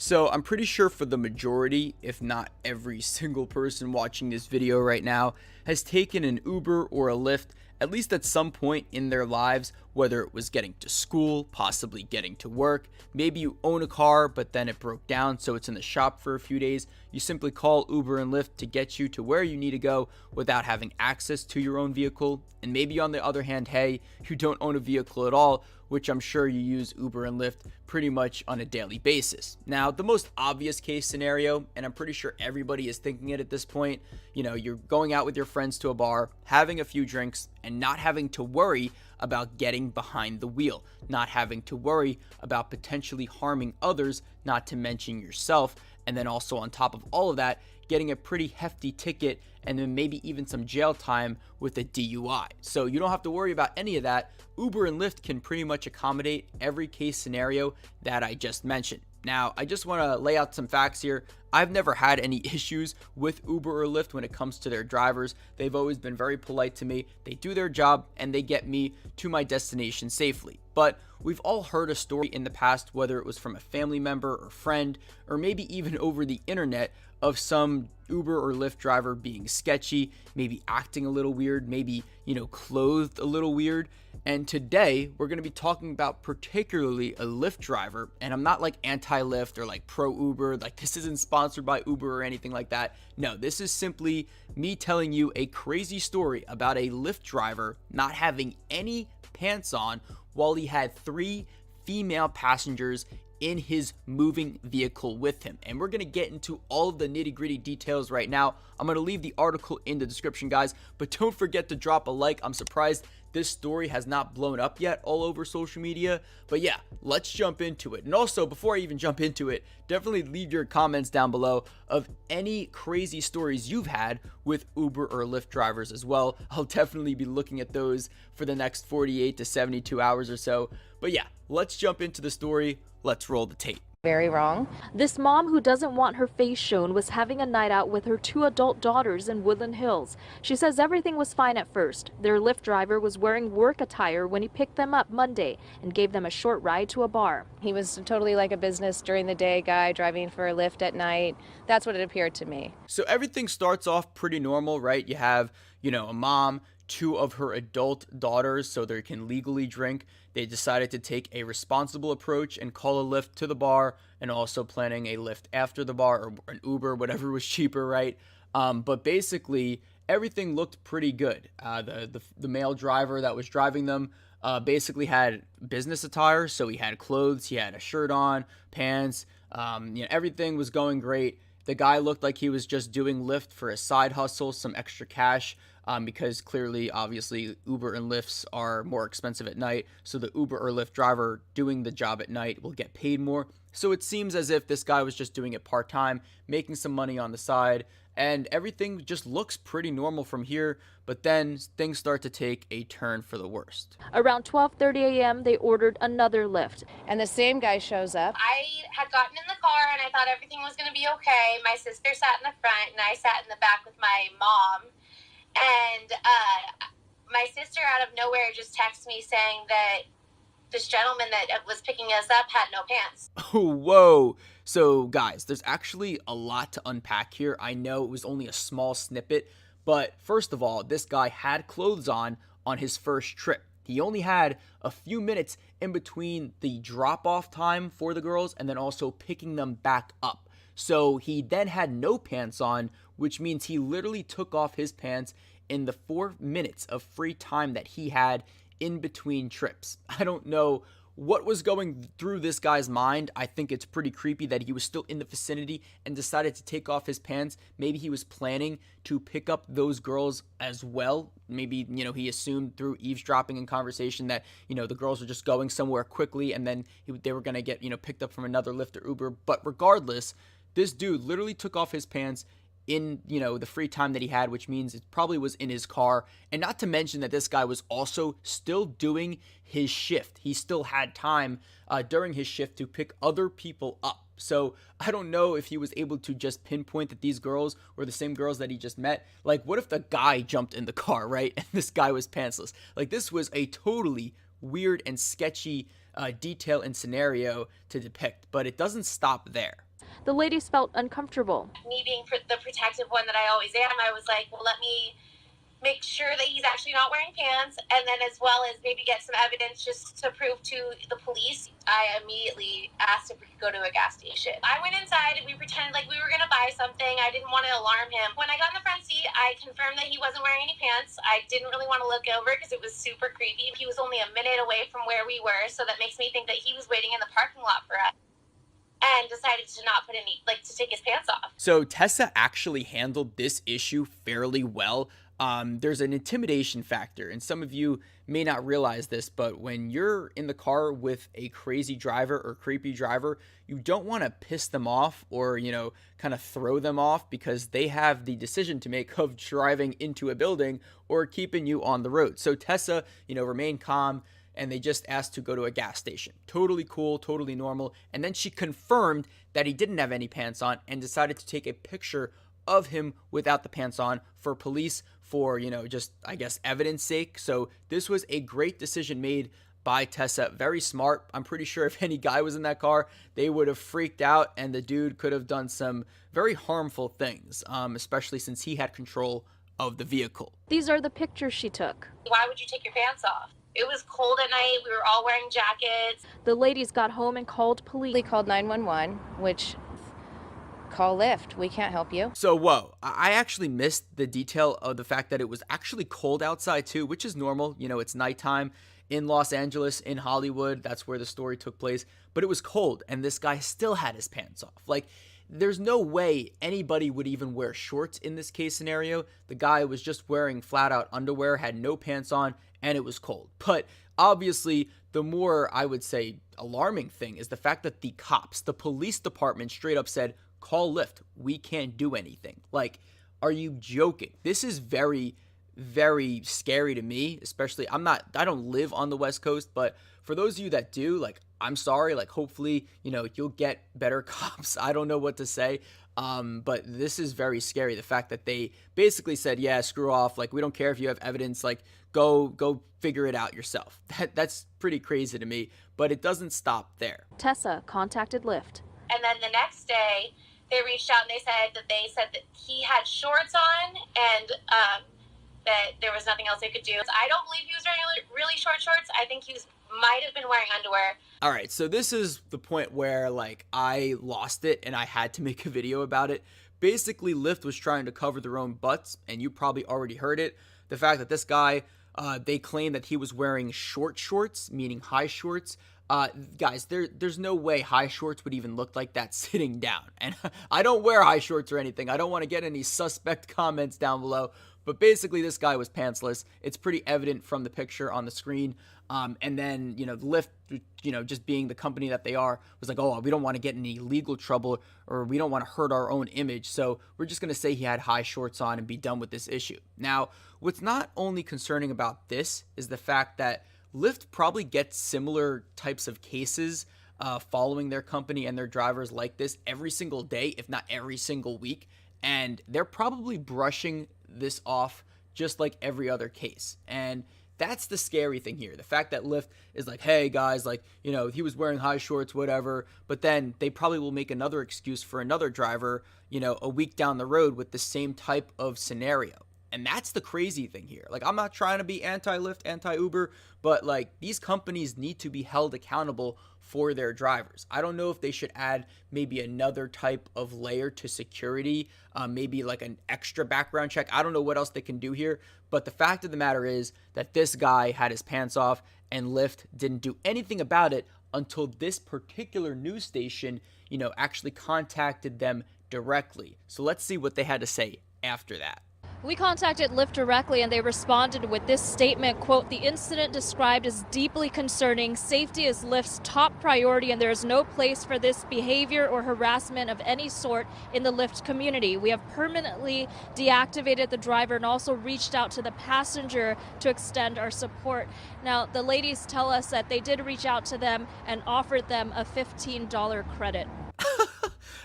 So I'm pretty sure for the majority, if not every single person watching this video right now, has taken an Uber or a Lyft at least at some point in their lives, whether it was getting to school, possibly getting to work. Maybe you own a car, but then it broke down, so it's in the shop for a few days. You simply call Uber and Lyft to get you to where you need to go without having access to your own vehicle. And maybe on the other hand, hey, you don't own a vehicle at all, which I'm sure you use Uber and Lyft pretty much on a daily basis. Now, the most obvious case scenario, and I'm pretty sure everybody is thinking it at this point, you're going out with your friends to a bar, having a few drinks, and not having to worry about getting behind the wheel, not having to worry about potentially harming others, not to mention yourself, and then also on top of all of that, getting a pretty hefty ticket and then maybe even some jail time with a DUI. So you don't have to worry about any of that. Uber and Lyft can pretty much accommodate every case scenario that I just mentioned. Now, I just want to lay out some facts here. I've never had any issues with Uber or Lyft when it comes to their drivers. They've always been very polite to me. They do their job and they get me to my destination safely. But we've all heard a story in the past, whether it was from a family member or friend, or maybe even over the internet, of some Uber or Lyft driver being sketchy, maybe acting a little weird, maybe, clothed a little weird. And today we're going to be talking about particularly a Lyft driver. And I'm not like anti-Lyft or like pro Uber, like this isn't sponsored by Uber or anything like that. No, this is simply me telling you a crazy story about a Lyft driver not having any pants on while he had 3 female passengers in his moving vehicle with him. And we're going to get into all of the nitty-gritty details right now. I'm going to leave the article in the description, guys, but don't forget to drop a like. I'm surprised this story has not blown up yet all over social media. But yeah, let's jump into it. And also, before I even jump into it, definitely leave your comments down below of any crazy stories you've had with Uber or Lyft drivers as well. I'll definitely be looking at those for the next 48 to 72 hours or so. But yeah, let's jump into the story. Let's roll the tape. Very wrong. This mom who doesn't want her face shown was having a night out with her 2 adult daughters in Woodland Hills. She says everything was fine at first. Their Lyft driver was wearing work attire when he picked them up Monday and gave them a short ride to a bar. He was totally like a business during the day guy driving for a Lyft at night. That's what it appeared to me. So everything starts off pretty normal, right? You have, a mom, 2 of her adult daughters, so they can legally drink. They decided to take a responsible approach and call a Lyft to the bar, and also planning a Lyft after the bar, or an Uber, whatever was cheaper, right? But basically, everything looked pretty good. The male driver that was driving them basically had business attire, so he had clothes, he had a shirt on, pants, everything was going great. The guy looked like he was just doing Lyft for a side hustle, some extra cash, because clearly, obviously, Uber and Lyfts are more expensive at night. So the Uber or Lyft driver doing the job at night will get paid more. So it seems as if this guy was just doing it part-time, making some money on the side, and everything just looks pretty normal from here. But then things start to take a turn for the worst. Around 12:30 a.m., they ordered another Lyft. And the same guy shows up. I had gotten in the car and I thought everything was going to be okay. My sister sat in the front and I sat in the back with my mom. And my sister out of nowhere just texted me saying that this gentleman that was picking us up had no pants. Oh, whoa. So guys, there's actually a lot to unpack here. I know it was only a small snippet, but first of all, this guy had clothes on his first trip. He only had a few minutes in between the drop-off time for the girls and then also picking them back up. So he then had no pants on, which means he literally took off his pants in the 4 minutes of free time that he had in between trips. I don't know what was going through this guy's mind. I think it's pretty creepy that he was still in the vicinity and decided to take off his pants. Maybe he was planning to pick up those girls as well. Maybe, he assumed through eavesdropping and conversation that, the girls were just going somewhere quickly and then they were going to get, picked up from another Lyft or Uber. But regardless, this dude literally took off his pants in, the free time that he had, which means it probably was in his car. And not to mention that this guy was also still doing his shift. He still had time during his shift to pick other people up. So I don't know if he was able to just pinpoint that these girls were the same girls that he just met. Like, what if the guy jumped in the car, right? And this guy was pantsless. Like, this was a totally weird and sketchy detail and scenario to depict, but it doesn't stop there. The ladies felt uncomfortable. Me being the protective one that I always am, I was like, well, let me make sure that he's actually not wearing pants, and then as well as maybe get some evidence just to prove to the police. I immediately asked if we could go to a gas station. I went inside and we pretended like we were going to buy something. I didn't want to alarm him. When I got in the front seat, I confirmed that he wasn't wearing any pants. I didn't really want to look over because it was super creepy. He was only a minute away from where we were, so that makes me think that he was waiting in the parking lot for us, and decided to not put any, to take his pants off. So Tessa actually handled this issue fairly well. There's an intimidation factor, and some of you may not realize this, but when you're in the car with a crazy driver or creepy driver, you don't want to piss them off or, kind of throw them off, because they have the decision to make of driving into a building or keeping you on the road. So Tessa, remained calm, and they just asked to go to a gas station. Totally cool, totally normal. And then she confirmed that he didn't have any pants on and decided to take a picture of him without the pants on for police, for, just, I guess, evidence sake. So this was a great decision made by Tessa. Very smart. I'm pretty sure if any guy was in that car, they would have freaked out, and the dude could have done some very harmful things, especially since he had control of the vehicle. These are the pictures she took. Why would you take your pants off? It was cold at night. We were all wearing jackets. The ladies got home and called police. They called 911, which call Lyft. We can't help you. So, whoa, I actually missed the detail of the fact that it was actually cold outside too, which is normal. It's nighttime in Los Angeles, in Hollywood. That's where the story took place. But it was cold, and this guy still had his pants off. There's no way anybody would even wear shorts in this case scenario. The guy was just wearing flat out underwear, had no pants on, and it was cold. But obviously, the more, I would say, alarming thing is the fact that the cops, the police department, straight up said, call Lyft. We can't do anything. Are you joking? This is very, very scary to me, especially, I don't live on the West Coast, but for those of you that do, I'm sorry, hopefully, you'll get better cops. I don't know what to say. But this is very scary. The fact that they basically said, yeah, screw off. We don't care if you have evidence, go figure it out yourself. That's pretty crazy to me, but it doesn't stop there. Tessa contacted Lyft. And then the next day, they reached out and they said that he had shorts on, and that there was nothing else they could do. I don't believe he was wearing really short shorts. I think he might have been wearing underwear. All right, so this is the point where I lost it and I had to make a video about it. Basically, Lyft was trying to cover their own butts, and you probably already heard it. The fact that this guy, they claim that he was wearing short shorts, meaning high shorts. Guys, there's no way high shorts would even look like that sitting down. And I don't wear high shorts or anything. I don't want to get any suspect comments down below. But basically, this guy was pantsless. It's pretty evident from the picture on the screen. And then, Lyft, just being the company that they are, was like, oh, we don't want to get in any legal trouble, or we don't want to hurt our own image. So we're just going to say he had high shorts on and be done with this issue. Now, what's not only concerning about this is the fact that Lyft probably gets similar types of cases following their company and their drivers like this every single day, if not every single week. And they're probably brushing this off just like every other case. And that's the scary thing here. The fact that Lyft is like, hey guys, he was wearing high shorts, whatever. But then they probably will make another excuse for another driver, a week down the road with the same type of scenario. And that's the crazy thing here. I'm not trying to be anti-Lyft, anti-Uber, but these companies need to be held accountable for their drivers. I don't know if they should add maybe another type of layer to security, maybe an extra background check. I don't know what else they can do here, but the fact of the matter is that this guy had his pants off, and Lyft didn't do anything about it until this particular news station, actually contacted them directly. So let's see what they had to say after that. We contacted Lyft directly, and they responded with this statement, quote, "The incident described is deeply concerning. Safety is Lyft's top priority, and there is no place for this behavior or harassment of any sort in the Lyft community. We have permanently deactivated the driver and also reached out to the passenger to extend our support." Now, the ladies tell us that they did reach out to them and offered them a $15 credit.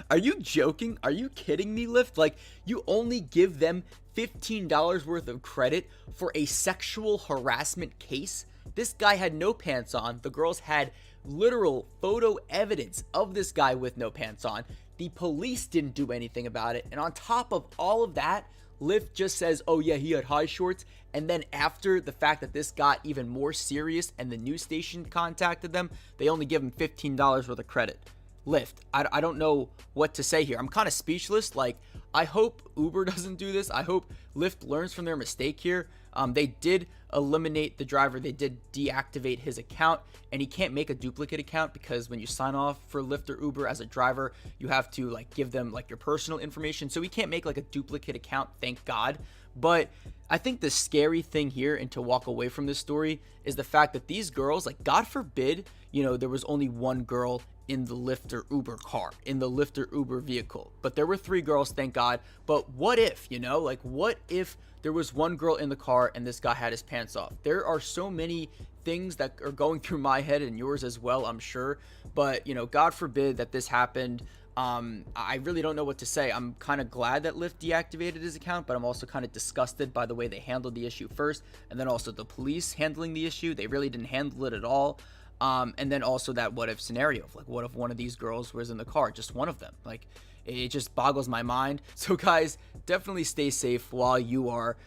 Are you joking? Are you kidding me, Lyft? You only give them $15 worth of credit for a sexual harassment case? This guy had no pants on. The girls had literal photo evidence of this guy with no pants on. The police didn't do anything about it. And on top of all of that, Lyft just says, oh yeah, he had high shorts. And then after the fact that this got even more serious and the news station contacted them, they only give him $15 worth of credit. Lyft, I don't know what to say here. I'm kind of speechless. Like, I hope Uber doesn't do this. I hope Lyft learns from their mistake here. They did eliminate the driver. They did deactivate his account, and he can't make a duplicate account because when you sign off for Lyft or Uber as a driver, you have to like give them like your personal information. So he can't make like a duplicate account, thank God. But I think the scary thing here, and to walk away from this story, is the fact that these girls, like, God forbid, there was only one girl in the Lyft or Uber car, in the Lyft or Uber vehicle, but there were 3 girls, thank God. But what if, like, what if there was one girl in the car and this guy had his pants off? There are so many things that are going through my head and yours as well, I'm sure. But, God forbid that this happened. I really don't know what to say. I'm kind of glad that Lyft deactivated his account, but I'm also kind of disgusted by the way they handled the issue first, and then also the police handling the issue. They really didn't handle it at all. And then also that what if scenario of like, what if one of these girls was in the car, just one of them? Like, it just boggles my mind. So guys, definitely stay safe while you are,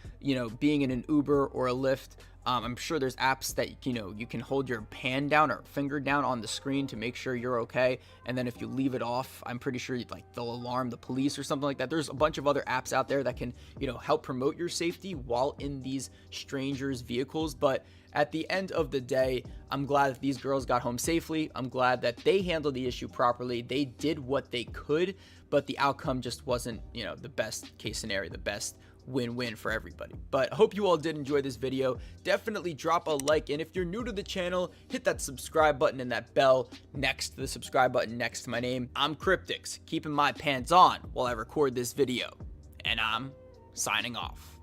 being in an Uber or a Lyft. I'm sure there's apps that, you can hold your hand down or finger down on the screen to make sure you're okay. And then if you leave it off, I'm pretty sure like they'll alarm the police or something like that. There's a bunch of other apps out there that can, help promote your safety while in these strangers' vehicles. But at the end of the day, I'm glad that these girls got home safely. I'm glad that they handled the issue properly. They did what they could, but the outcome just wasn't, the best case scenario, the best win-win for everybody. But I hope you all did enjoy this video. Definitely drop a like, and if you're new to the channel, hit that subscribe button and that bell next to the subscribe button next to my name. I'm Cryptix, keeping my pants on while I record this video, and I'm signing off.